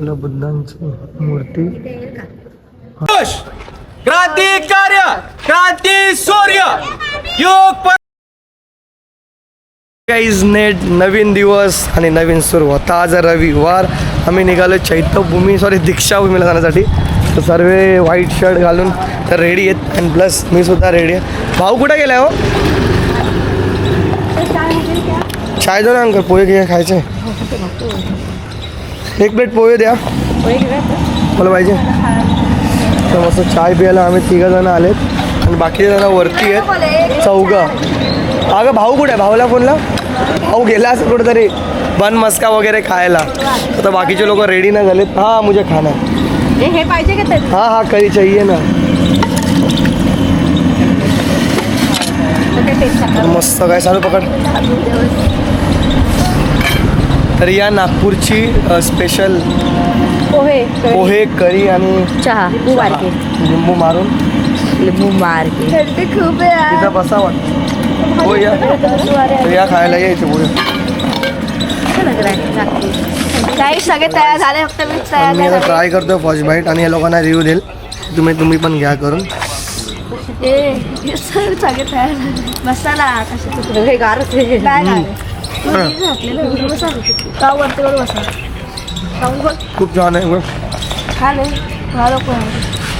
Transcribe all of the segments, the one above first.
आपल्या बुद्धांची मूर्ती. क्रांतिकार्य क्रांती सूर्य योग गाईज नेट नवीन दिवस आणि नवीन सुरुवात. आज रविवार. आम्ही निघालो चैत्यभूमी दीक्षाभूमीला जाण्यासाठी. तर सर्व व्हाईट शर्ट घालून तर रेडी आहेत आणि प्लस मी सुद्धा रेडी आहे. भाऊ कुठे गेलाय हो? चाय दो ना अंकल. पोहे घे खायचे. एक प्लेट पोहे द्या मला पाहिजे. तर मस्त चाय प्यायला आम्ही 3 जण आलेत आणि बाकीचे जण वरती आहेत 4. अगं भाऊ कुठे आहे? भाऊला फोनला. भाऊ गेला असं कुठेतरी बन मस्का वगैरे खायला. आता बाकीचे लोक रेडी नाही झालेत. हां मुझे खाना हे पाहिजे का? हाँ हाँ करी चाहिए ना. मस्त काय चालू पकड. तर या नागपूरची स्पेशल पोहे करी आणि चहा लिंबू मारून खूप तिथं बसा वाटतं. हो या तर या खायला यायचे पोहे. काही सगळे तयार झाले. फक्त मी तयार मी आता ट्राय करतो फर्स्ट बाईट आणि या लोकांना रिव्ह्यू देईल. तुम्ही पण घ्या करून. सगळे तयार झाले. मसाला कशाचं हे गार खूप छान आहे.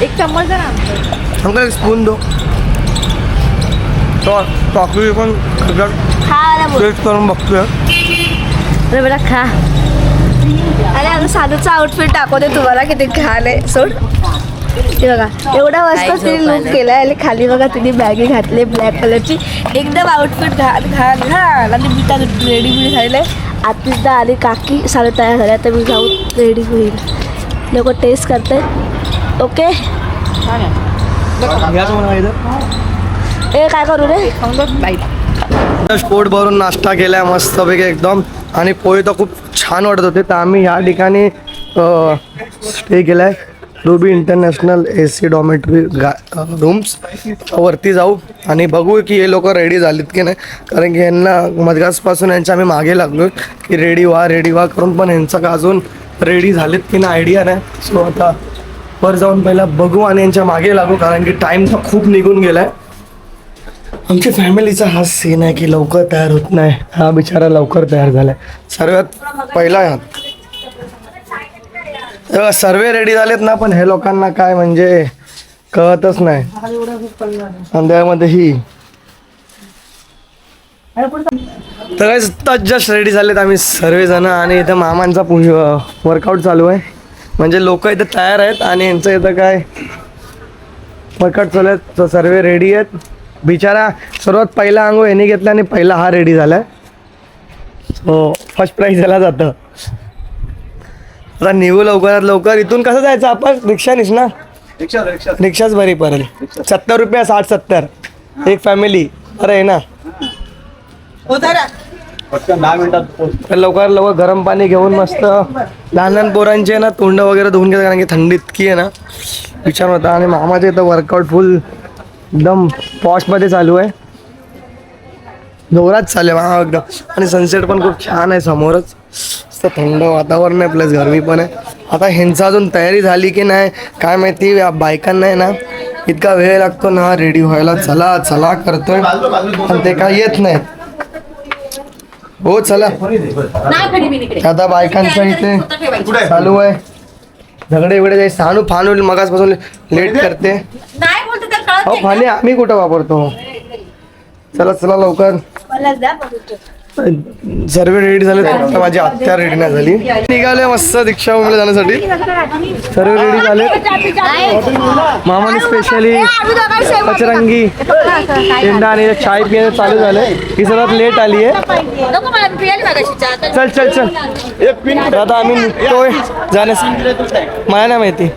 एक चम्मच द्या ना. अंकल एक स्पून दो. तो टॉफी पण टेस्ट करून बघतोय. अरे बेटा खा. अरे आता साधूचा आउटफिट दाखवते तुम्हाला किती घाण आहे. सोड. हे बघा एवढा वाजता तिने लुक केलाय आणि खाली बघा तिने बॅगी घातली ब्लॅक कलरची. एकदम आउटफिट घाण आणि मी त्या रेडी बिडी झालेलं आहे. आतीसदा आली काकी साडे तयार झाल्या. तर मी जाऊन रेडी होईल. लोक टेस्ट करते. ओके ए काय करू रे? पोट भरून नाश्ता केला मस्तपैकी एकदम. आणि पोहे तर खूप छान वाटत होते. तर आम्ही ह्या ठिकाणी स्टे केला आहे. Ruby international AC dormitory rooms. वरती जाऊ आणि बघू की हे लोक रेडी झालीत की नाही. कारण की यांना मधगासपासून यांच्या आम्ही मागे लागलो की रेडी व्हा करून. पण यांचं का अजून रेडी झालेत की नाही आयडिया नाही. सो आता वर जाऊन पहिला बघू आणि यांच्या मागे लागू. कारण की टाईम तर खूप निघून गेला आहे. आमच्या फॅमिलीचा हा सीन आहे की लवकर तयार होत नाही. हा बिचारा लवकर तयार झाला आहे. सर्वात पहिला सर्व रेडी झालेत ना. पण हे लोकांना काय म्हणजे कळतच नाही. अंधेऱ्यामध्ये ही तर जस्ट रेडी झालेत आम्ही सर्वजण. आणि इथं मामांचा वर्कआउट चालू आहे. म्हणजे लोक इथं तयार आहेत आणि यांचं इथं काय वर्कआउट चालू आहे. तर सर्व रेडी आहेत. बिचारा सर्वात पहिला अंगो यांनी घेतला आणि पहिला हा रेडी झाला आहे. सो फर्स्ट प्राईज याला जातं. आता निघू लवकरात लवकर. इथून कसं जायचं आपण? रिक्षानीच ना. रिक्षाच बरी पडेल. 70 रुपये 60-70 एक फॅमिली. अरे आहे ना. 10 मिनिटात लवकर गरम पाणी घेऊन मस्त लहान पोरांचे ना तोंड वगैरे धुवून घेतात. कारण की थंडी इतकी आहे ना विचार होता. आणि मामाचे इथं वर्कआउट फुल एकदम पॉशमध्ये चालू आहे. जोरात चालू आहे मामा एकदम. आणि सनसेट पण खूप छान आहे समोरच. मस्त थंड वातावरण आहे प्लस गरमी पण आहे. आता ह्यांचा अजून तयारी झाली की नाही काय माहिती. बायकांना आहे ना इतका वेळ लागतो ना रेडी व्हायला. चला चला करतोय पण ते काय येत नाहीत. हो चला. आता बायकांचं इथे चालू आहे झगडे वगैरे. सानू फानू मगासपासून लेट करते. हो फाने आम्ही कुठं वापरतो. चला चला लवकर. सर्व रेडी झाले. फक्त माझी आत्या रेडी नाही झाली. निघाले मस्त दीक्षाभूमीला जाण्यासाठी. सर्व रेडी झाले. मामाने स्पेशली पचरंगी पेंडा आणि चाय पिणे चालू झाले. ही सर्वात लेट आली आहे. चल चल चल. आता आम्ही निघतोय जाण्यासाठी. मला नाही माहिती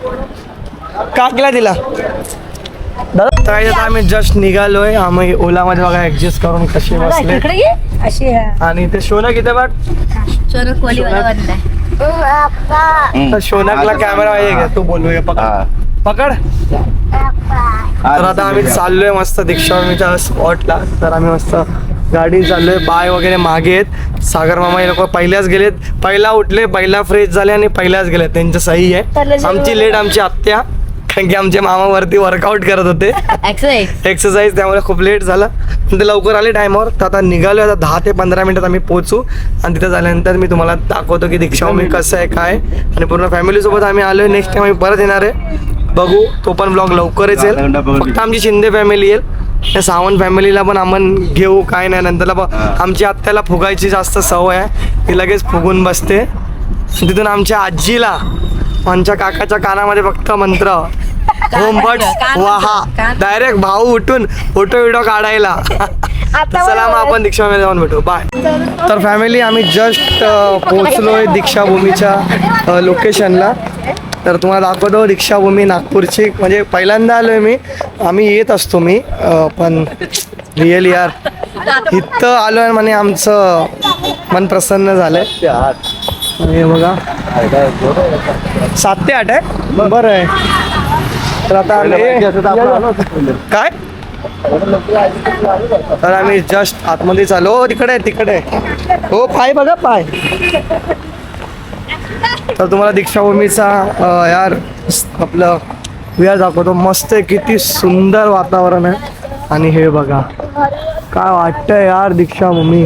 का केला तिला. दादा आता आम्ही जस्ट निघालोय. आम्ही ओलामध्ये बघा ऍडजस्ट करून कसे बसले. आणि ते शोनक इथे बघ. शोनकला कॅमेरा आहे का? तू बोलूया. पकड. तर आता आम्ही चाललोय मस्त दीक्षाभूमीच्या स्पॉटला. तर आम्ही मस्त गाडी चालू आहे. बाय वगैरे मागे आहेत. सागर मामा हे लोक पहिल्याच गेलेत. पहिला उठले, पहिला फ्रेश झाले आणि पहिल्याच गेले. त्यांचं सही आहे. आमची लेट आमची आत्या, कारण की आमचे मामावरती वर्कआउट करत होते एक्सरसाइज, त्यामुळे खूप लेट झालं. ते लवकर आले टायमावर. तर आता निघालो. आता 10 ते 15 मिनिटात आम्ही पोहोचू आणि तिथं झाल्यानंतर मी तुम्हाला दाखवतो की दीक्षाभूमी कसं आहे काय. आणि पूर्ण फॅमिलीसोबत आम्ही आलो आहे. नेक्स्ट टाइम आम्ही परत येणार आहे. बघू, तो पण ब्लॉग लवकरच येईल. फक्त आमची शिंदे फॅमिली येईल. त्या सावंत फॅमिलीला पण आपण घेऊ, काय नाही. नंतरला आमची आत्याला फुगायची जास्त सवय आहे. ती लगेच फुगून बसते. तिथून आमच्या आजीला, आमच्या काकाच्या कानामध्ये फक्त मंत्र होम बट वाहा, डायरेक्ट भाऊ उठून फोटो व्हिडिओ काढायला. चला मग आपण दीक्षाभूमी जाऊन भेटू. बाय. तर फॅमिली, आम्ही जस्ट पोहोचलोय दीक्षाभूमीच्या लोकेशनला. तर तुम्हाला दाखवतो दीक्षाभूमी नागपूरची. म्हणजे पहिल्यांदा आलोय मी. आम्ही येत असतो मी, पण रिअली यार इथं आलोय म्हणे आमचं मन प्रसन्न झालंय. हे बघा 7 ते 8 आहे. बरं आहे. तर आता काय, तर आम्ही जस्ट आतमध्ये चालू. हो तिकडे तिकडे. हो पाय बघा पाय. तर तुम्हाला दीक्षाभूमीचा यार आपलं विहार दाखवतो. मस्त आहे, किती सुंदर वातावरण आहे. आणि हे बघा काय वाटतंय यार, दीक्षाभूमी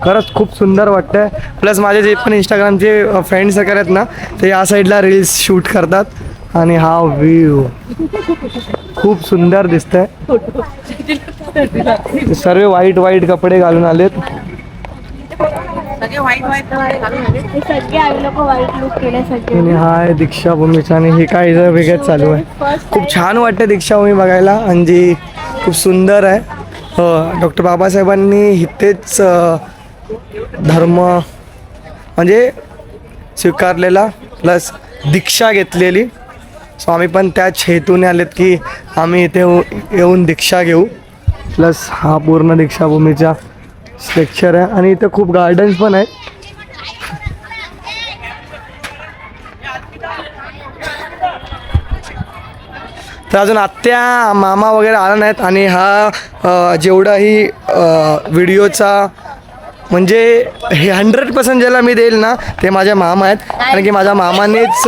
खरंच खूप सुंदर वाटतंय. प्लस माझे जे पण इंस्टाग्रामचे फ्रेंड्स वगैरे आहेत ना, ते या साईडला रील्स शूट करतात. आणि हा व्ह्यू खूप सुंदर दिसतंय. सर्व व्हाईट व्हाईट कपडे घालून आलेत. आणि हा आहे दीक्षाभूमीचा. आणि हे काय वेगळंच चालू आहे. खूप छान वाटतं दीक्षाभूमी बघायला. आणि जी खूप सुंदर आहे. डॉक्टर बाबासाहेबांनी इथेच धर्म म्हणजे स्वीकारलेला, प्लस दीक्षा घेतलेली. सो आम्ही पण त्याच हेतूने आलेत की आम्ही इथे येऊन दीक्षा घेऊ. प्लस हा पूर्ण दीक्षाभूमीचा स्ट्रक्चर आहे. आणि इथे खूप गार्डन्स पण आहेत. तर अजून आत्या मामा वगैरे आला नाहीत. आणि हा जेवढाही व्हिडिओचा म्हणजे हे 100% ज्याला मी देईल ना, ते माझ्या मामा आहेत. कारण की माझ्या मामानेच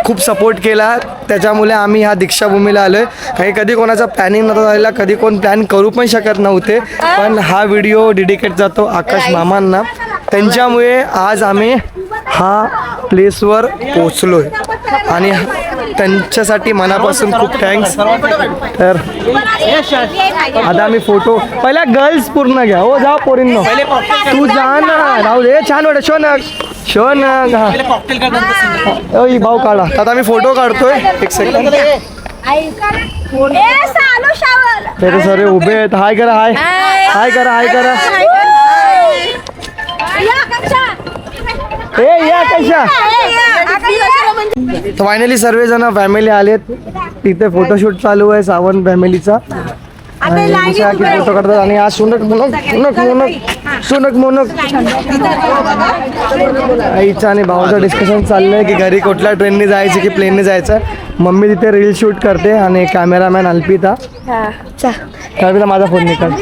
खूप सपोर्ट केला. त्याच्यामुळे आम्ही ह्या दीक्षाभूमीला आलो आहे. काही कधी कोणाचा प्लॅनिंग नव्हता झालेला, कधी कोण प्लॅन करू पण शकत नव्हते. पण हा व्हिडिओ डेडिकेट जातो आकाश मामांना. त्यांच्यामुळे आज आम्ही हा प्लेसवर पोचलो आहे. आणि त्यांच्यासाठी मनापासून खूप थँक्स. तर आता आम्ही फोटो पहिला गर्ल्स पूर्ण घ्या. हो जा पोरींनो, तू जा ना, राहू दे. छान वाटत. शोनक शोनक. हा भाऊ काढा. आता आम्ही फोटो काढतोय. एक सेकंड. ते सर उभे आहेत. हाय करा. हाय हाय करा. हाय करा. या कशा. तर फायनली सर्वजण फॅमिली आलेत. तिथे फोटोशूट चालू आहे सावंत फॅमिलीचा. फोटो काढतात. आणि आज सुनक आईचा आणि भावाचं डिस्कशन चाललंय की घरी कुठल्या ट्रेनने जायचं की प्लेनने जायचं. मम्मी तिथे रील शूट करते आणि कॅमेरामॅन अल्पिता माझा फोन निकाल.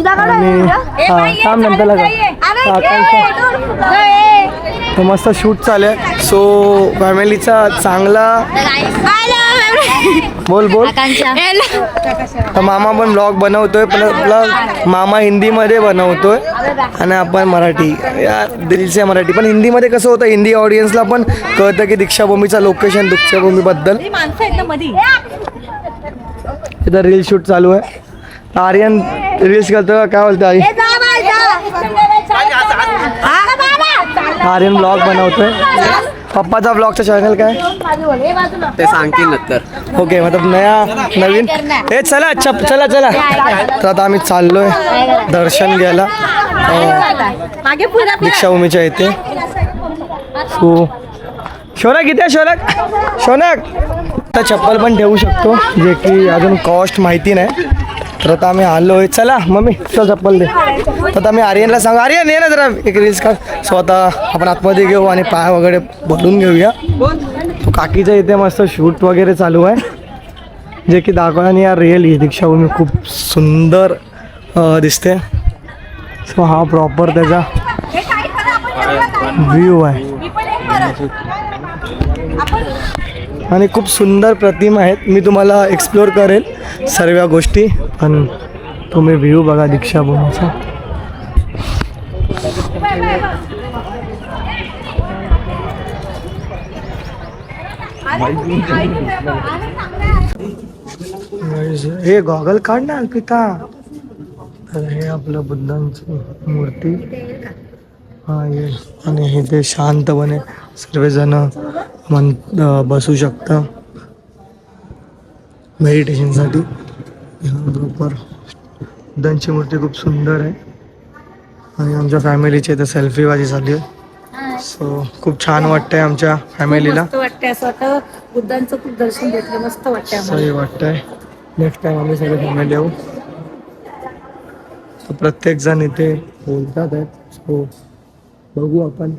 आणि काम नंतर मस्त शूट चालू आहे. सो फॅमिलीचा चांगला बोल. तर मामा पण ब्लॉग बनवतोय. पण आपला मामा हिंदीमध्ये बनवतोय आणि आपण मराठी. यार दिलसे मराठी. पण हिंदीमध्ये कसं होतं, हिंदी ऑडियन्सला पण कळतं की दीक्षाभूमीचा लोकेशन, दीक्षाभूमीबद्दल. इथं रील शूट चालू आहे. आर्यन रील्स करतो. काय बोलतो आई? आर्यन ब्लॉग बनवतोय. पप्पाचा ब्लॉगचा चॅनल काय ते सांगतील नंतर. ओके. मतलब नवीन हे चला. चला. तर आता आम्ही चाललोय दर्शन घ्यायला दीक्षाभूमीच्या इथे. सो शौनक इथे. शौनक आता चप्पल पण ठेवू शकतो, जे की अजून कॉस्ट माहिती नाही. तर आता आम्ही आलोय. चला मम्मी चल चप्पल दे. तर आता मी आर्यनला सांगू, आर्यन ये ना जरा एक रील्स काढ. सो आता आपण आतमध्ये घेऊ आणि पाय वगैरे बोलून घेऊया. तो काकीच्या इथे मस्त शूट वगैरे चालू आहे, जे की दाखवा. आणि या रिअल दीक्षाभूमी खूप सुंदर दिसते. सो हा प्रॉपर त्याचा व्ह्यू आहे आणि खूप सुंदर प्रतिमा आहेत. मी तुम्हाला एक्सप्लोअर करेल सर्व गोष्टी, पण तुम्ही व्ह्यू बघा दीक्षाभूमीचा. हे गॉगल काढ ना अर्पिता. तर हे आपलं बुद्धांची मूर्ती. हा ये आणि हे ते शांतपणे सर्वजण बसू शकता मेडिटेशनसाठी. बरोबर बुद्धांची मूर्ती खूप सुंदर आहे आणि आमच्या फॅमिलीची इथे सेल्फीबाजी झाली आहे. सो खूप छान वाटतंय आमच्या फॅमिलीला. मस्त वाटतंय असं वाटतं बुद्धांचं खूप दर्शन घेतलं. मस्त वाटतंय सही वाटतंय. नेक्स्ट टाइम आम्ही सगळे फॅमिली येऊ. प्रत्येक जण इथे बोलतात आहेत. सो बघू आपण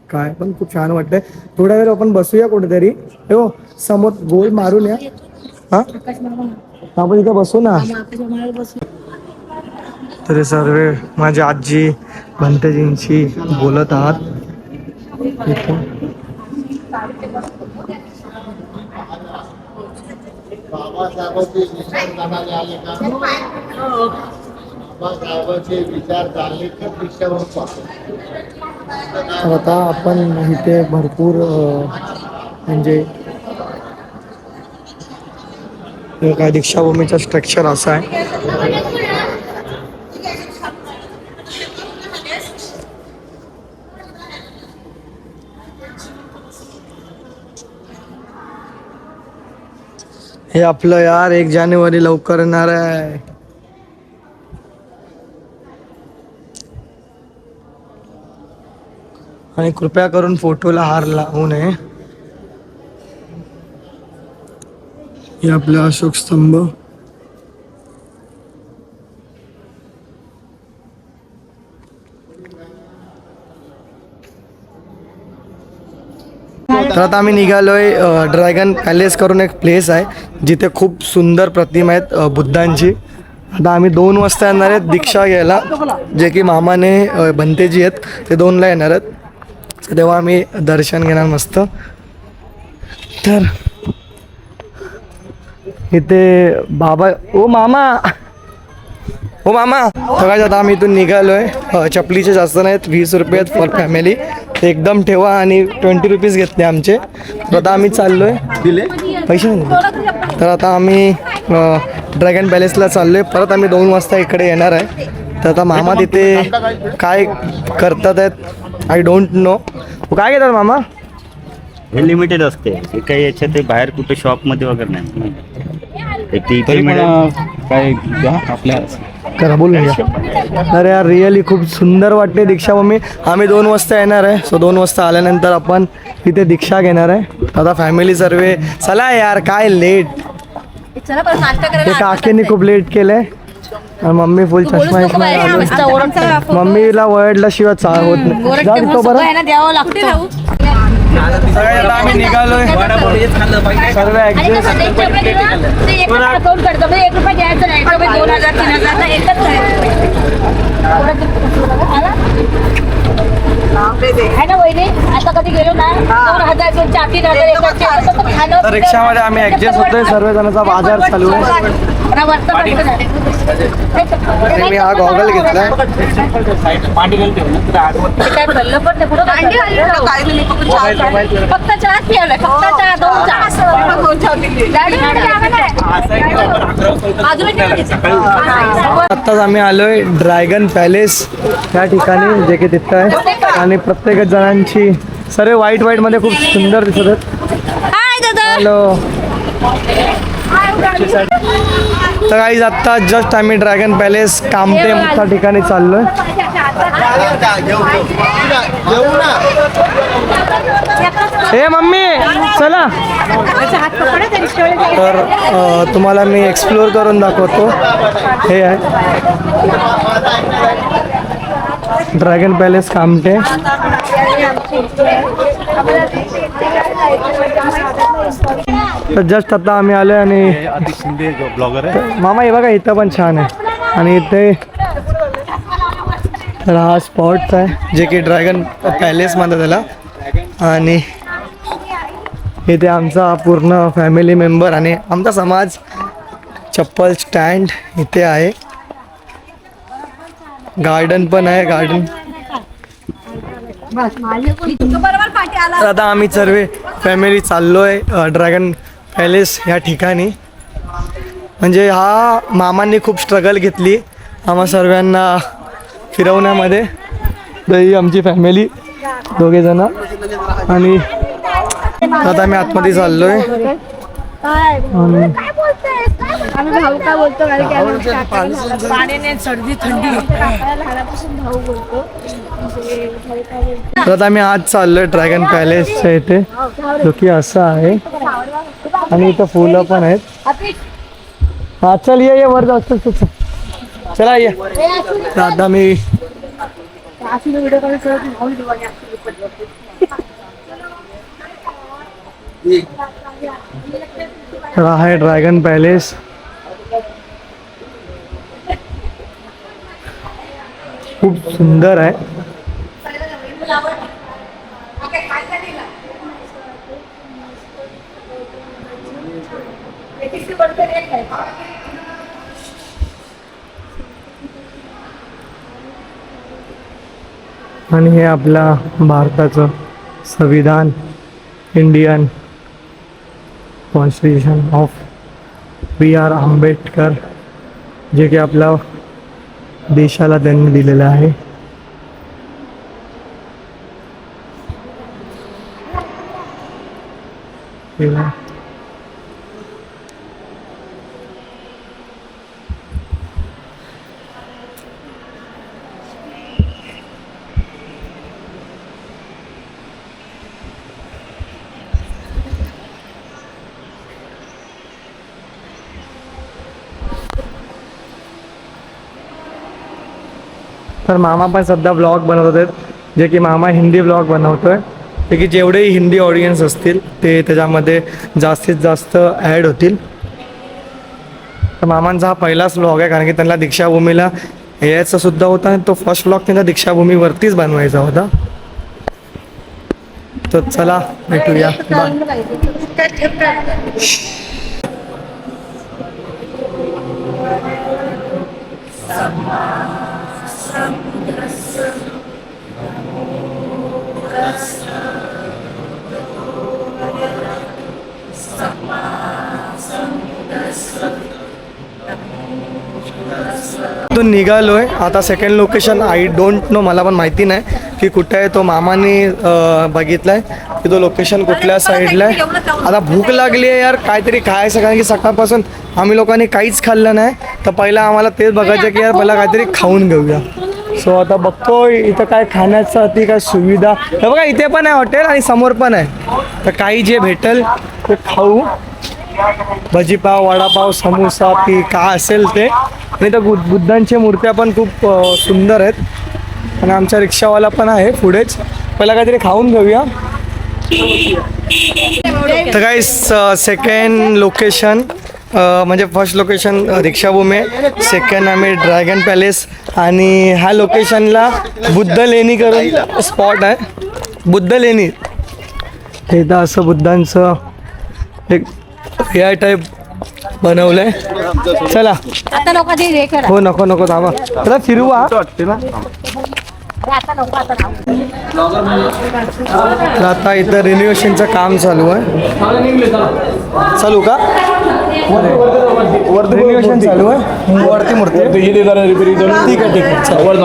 काय, पण खूप छान वाटतंय. थोड्या वेळ आपण बसूया कुठेतरी. हो समोर गोल मारून या. हा आपण इथे बसू ना. तर सर्व माझी आजी भंतेजींशी बोलत आहात इथे. तर आता आपण इथे भरपूर म्हणजे काय दीक्षाभूमीचा स्ट्रक्चर असा आहे. हे आपलं यार 1 जानेवारी लवकर येणार आहे. आणि कृपया करून फोटोला हार लावू नये. हे आपला अशोक स्तंभ. तर आता आम्ही निघालोय ड्रॅगन पॅलेस करून एक प्लेस आहे जिथे खूप सुंदर प्रतिमा आहेत बुद्धांची. आता आम्ही 2 वाजता येणार आहेत दीक्षा घ्यायला, जे की मामाने भंतेजी आहेत ते 2ला येणार आहेत. तेव्हा आम्ही दर्शन घेणार मस्त. तर इथे बाबा ओ मामा सगळ्यात आता आम्ही इथून निघालोय. चपलीचे जास्त नाहीत, 20 रुपये आहेत फॉर फॅमिली. ते एकदम ठेवा आणि 20 रुपीज घेतले आमचे. तर आता आम्ही चाललोय. दिले पैसे नाही. तर आता आम्ही ड्रॅगन पॅलेसला चाललोय. परत आम्ही 2 वाजता इकडे येणार आहे. तर आता मामा तिथे काय करतात आहेत आय डोंट नो. काय घेतात मामा? हे लिमिटेड असते. हे काही याच्यात ते बाहेर कुठे शॉपमध्ये वगैरे नाही. काय आपल्या करा बोलून घ्या. अरे यार रिअली खूप सुंदर वाटते दीक्षाभूमी. आम्ही 2 वाजता येणार आहे. सो 2 वाजता आल्यानंतर आपण इथे दीक्षा घेणार आहे. आता फॅमिली सर्वे चला यार. काय लेट. ते काकींनी खूप लेट केलंय. मम्मी फुल चष्मा मम्मीला वर्डला शिवाय होत नाही. जातो बरं. आम्ही निघालोय सर्व आता कधी गेलो ना 2,000 4,000 रिक्षामध्ये आम्ही ऍडजस्ट होतोय. सर्वजणांचा बाजार चालू आहे. मी हा गॉगल घेतलाय. फक्त चहा पिवलाय. फक्त चहा 2 आत्ताच आम्ही आलोय ड्रॅगन पॅलेस या ठिकाणी, जे की तिथं आहे. आणि प्रत्येक जणांची सर्व व्हाईट मध्ये खूप सुंदर दिसत आहेत. हॅलो. तर काही आत्ता जस्ट आम्ही ड्रॅगन पॅलेस कामते त्या ठिकाणी चाललोय. हे मम्मी चला. तर तुम्हाला मी एक्सप्लोअर करून दाखवतो. हे आहे ड्रॅगन पॅलेस कामटे. तर जस्ट आता आम्ही आलोय आणि ब्लॉगर आहे. मामा हे बघा इथं पण छान आहे. आणि इथे तर हा स्पॉट आहे जे की ड्रॅगन पॅलेस म्हणतात त्याला. आणि इथे आमचा पूर्ण फॅमिली मेंबर आणि आमचा समाज. चप्पल स्टँड इथे आहे. गार्डन पण आहे. गार्डन तर आता आम्ही सर्व फॅमिली चाललो आहे ड्रॅगन पॅलेस या ठिकाणी. म्हणजे हा मामांनी खूप स्ट्रगल घेतली आम्हा सर्वांना फिरवण्यामध्ये. तर ही आमची फॅमिली दोघेजण. आणि आता आम्ही आतमध्ये चाललो आहे. आम्ही भाऊ का बोलतो कारण की आम्ही पाण्याने सर्दी थंडी लहानापासून भाऊ बोलतो. तर आता आम्ही आज चाललोय ड्रॅगन पॅलेसच्या इथे जो की असं आहे. आणि इथं फुलं पण आहेत. हा चल ये वर जाऊ. चल चल चला ये. तर आता मी तर आहे ड्रॅगन पॅलेस. खूप सुंदर आहे. आणि हे आपल्या भारताचं संविधान, Indian constitution of B.R. Ambedkar, जे की आपल्या देशाला त्यांनी दिलेलं आहे. तर मामा पण सध्या ब्लॉग बनवत आहेत, जे की मामा हिंदी ब्लॉग बनवतोय. ते की जेवढेही हिंदी ऑडियन्स असतील ते त्याच्यामध्ये जास्तीत जास्त ॲड होतील. तर मामांचा हा पहिलाच ब्लॉग आहे कारण की त्यांना दीक्षाभूमीला यायचा सुद्धा होता आणि तो फर्स्ट ब्लॉग त्यांना दीक्षाभूमीवरतीच बनवायचा होता. तर चला भेटूया. इथून निघालोय. आता second location I don't know, मला पण माहिती नाही की कुठे आहे. तो मामाने बघितलाय की तो लोकेशन कुठल्या साईडला आहे. आता भूक लागली आहे यार, काहीतरी खायचं कारण की सकाळपासून आम्ही लोकांनी काहीच खाल्लं नाही. तर पहिला आम्हाला तेच बघायचं की यार पहिला काहीतरी खाऊन घेऊया. सो आता बघतो इथं काय खाण्याचं ती काय सुविधा. हे बघा इथे पण आहे हॉटेल आणि समोर पण आहे. तर काही जे भेटेल ते खाऊ. भजीपाव, वडापाव, समोसा पी काय असेल ते. आणि तर बुद्धांच्या मूर्त्या पण खूप सुंदर आहेत. आणि आमचा रिक्षावाला पण आहे पुढेच. पहिला काहीतरी खाऊन घेऊया. तर काही सेकंड लोकेशन म्हणजे फर्स्ट लोकेशन दीक्षाभूमी, सेकंड आम्ही ड्रॅगन पॅलेस. आणि ह्या लोकेशनला बुद्ध लेणी करून स्पॉट आहे. बुद्ध लेणी इथं असं बुद्धांचं एक या टाईप बनवलंय. चला आता नको दे रे करा. हो नको नको थांबा जरा फिरवा. आता इथं रिनोव्हेशनचं काम चालू आहे. चालू का रिनोव्हेशन चालू आहे. वरती मूर्ती ठीक आहे ठीक आहे. चला वर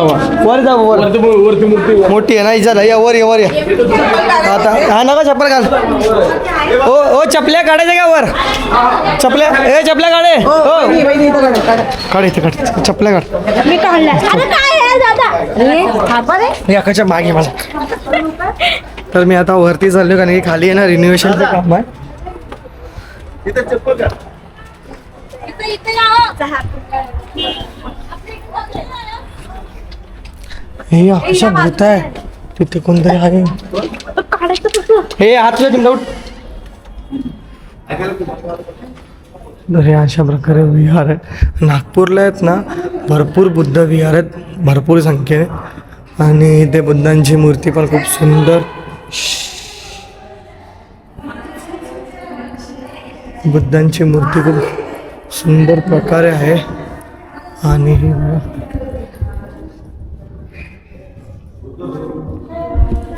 जाऊ. वरती मूर्ती मोठी आहे ना. इच्छा या वर वर या. आता हा नका चप्पल घाल. ओ ओ चपल्या काढायच्या का वर. चपल्या ए चपल्या काढे. काढ इथे काढ चपल्या काढ. मी काढल्या. अरे काय आहे दादा. थांबा रे. याकाच्या मागे मला. तर मी आता वरती चाललो कारण की खाली आहे ना रिनोव्हेशनचं काम आहे. हे अशा भूत आहे. तिथे कोणतरी आहे. हे हात चिमटा उठ. तर हे अशा प्रकारे विहार आहेत. नागपूरला आहेत ना भरपूर बुद्ध विहार आहेत भरपूर संख्येने. आणि इथे बुद्धांची मूर्ती पण खूप सुंदर, बुद्धांची मूर्ती खूप सुंदर प्रकारे आहे. आणि ही बघा.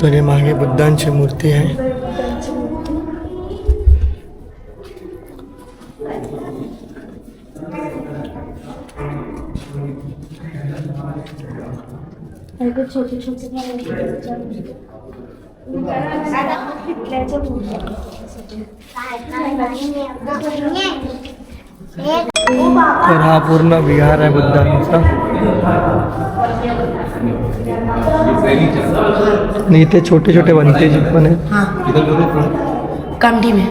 तर हे मागे बुद्धांची मूर्ती आहे. तर हा पूर्ण विहार आहे बुद्धांचा. आणि इथे छोटे छोटे वनतेज पण आहेत. कामठी में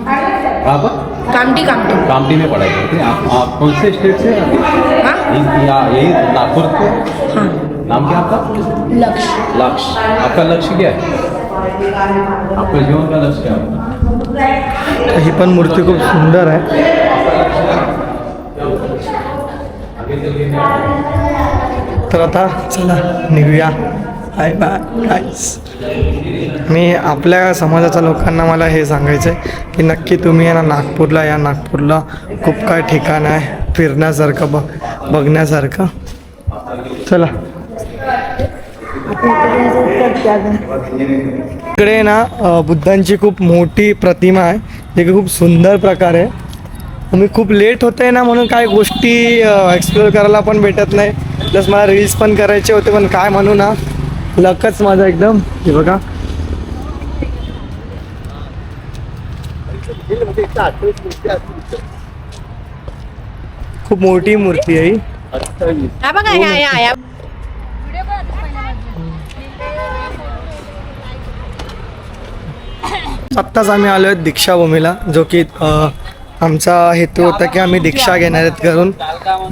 आप कामठी कामठी कामठी में पढ़ाई करते हैं आप कौन से स्टेट से हाँ यही नागपुर से? हाँ नाम क्या आपका? लक्ष्य लक्ष्य. आपका लक्ष्य क्या है? आपका जीवन का लक्ष्य क्या है? ही पण मूर्ती खूप सुंदर आहे. तर आता चला निघूया. बाय बाय गाईस. मी आपल्या समाजाच्या लोकांना मला हे सांगायचं आहे की नक्की तुम्ही आहे ना नागपूरला या. नागपूरला खूप काय ठिकाण आहे फिरण्यासारखं, बघण्यासारखं. चला. इकडे ना बुद्धांची खूप मोठी प्रतिमा आहे जे की खूप सुंदर प्रकारे आहे. मी खूप लेट होते ना म्हणून काय गोष्टी एक्सप्लोअर करायला पण भेटत नाही. प्लस मला रील्स पण करायचे होते पण काय म्हणू ना, लकच माझा एकदम. हे बघा खूप मोठी मूर्ती आहे ही. हा बघा ह्या आत्ताच आम्ही आलो आहेत दीक्षाभूमीला, जो की आमचा हेतू होता की आम्ही दीक्षा घेणार आहेत घरून.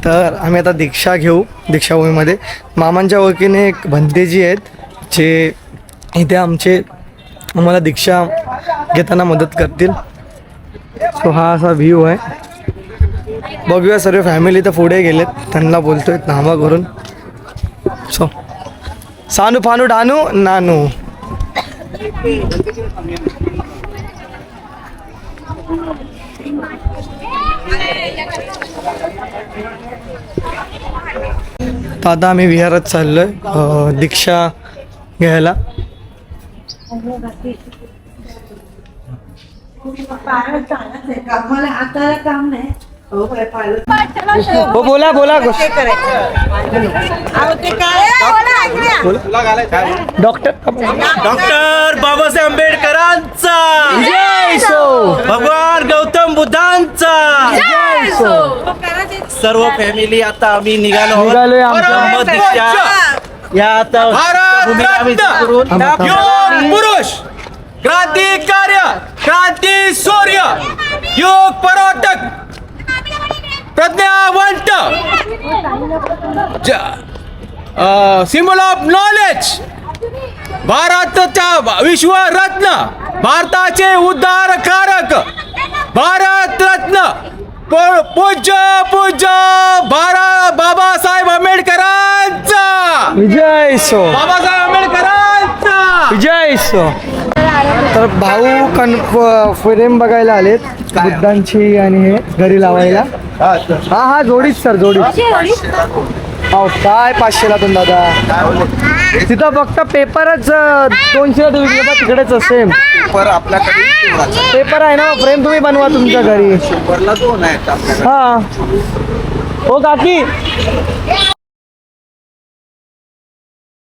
तर आम्ही आता दीक्षा घेऊ दीक्षाभूमीमध्ये. मामांच्या ओळखीने एक भंतेजी आहेत जे इथे आम्हाला दीक्षा घेताना मदत करतील. सो हा असा व्ह्यू आहे. बघूया सर्व फॅमिली तर पुढे गेलेत, त्यांना बोलतोय नामा करून. सो सानू फानू डानू नानू. तर आता आम्ही विहारात चाललोय दीक्षा घ्यायला. हो बोला बोला. डॉक्टर बाबासाहेब आंबेडकरांचा जय सो. भगवान गौतम बुद्धांचा जय सो. सर्व फॅमिली आता आम्ही निघालोय निघालोय आमच्या दीक्षा या आता भूमी आम्ही करून योग पुरुष क्रांतिकार्य क्रांती सूर्य योग परोटक प्रज्ञावंत सिम्बल ऑफ नॉलेज भारताचा विश्वरत्न भारताचे उद्धारकारक भारत रत्न पूज्य बाबासाहेब आंबेडकरांचा विजय सो. बाबासाहेब आंबेडकरांचा विजय सो. तर भाऊ फ्रेम बघायला आलेत बुद्धांची आणि हे घरी लावायला. हा जोडीच सर जोडीच. हो काय 500ला तुम दादा. तिथं फक्त पेपरच 200ला देऊ शकता. तिकडेच सेम पेपर आहे ना. फ्रेम तुम्ही बनवा तुमच्या घरी. हा हो काकी.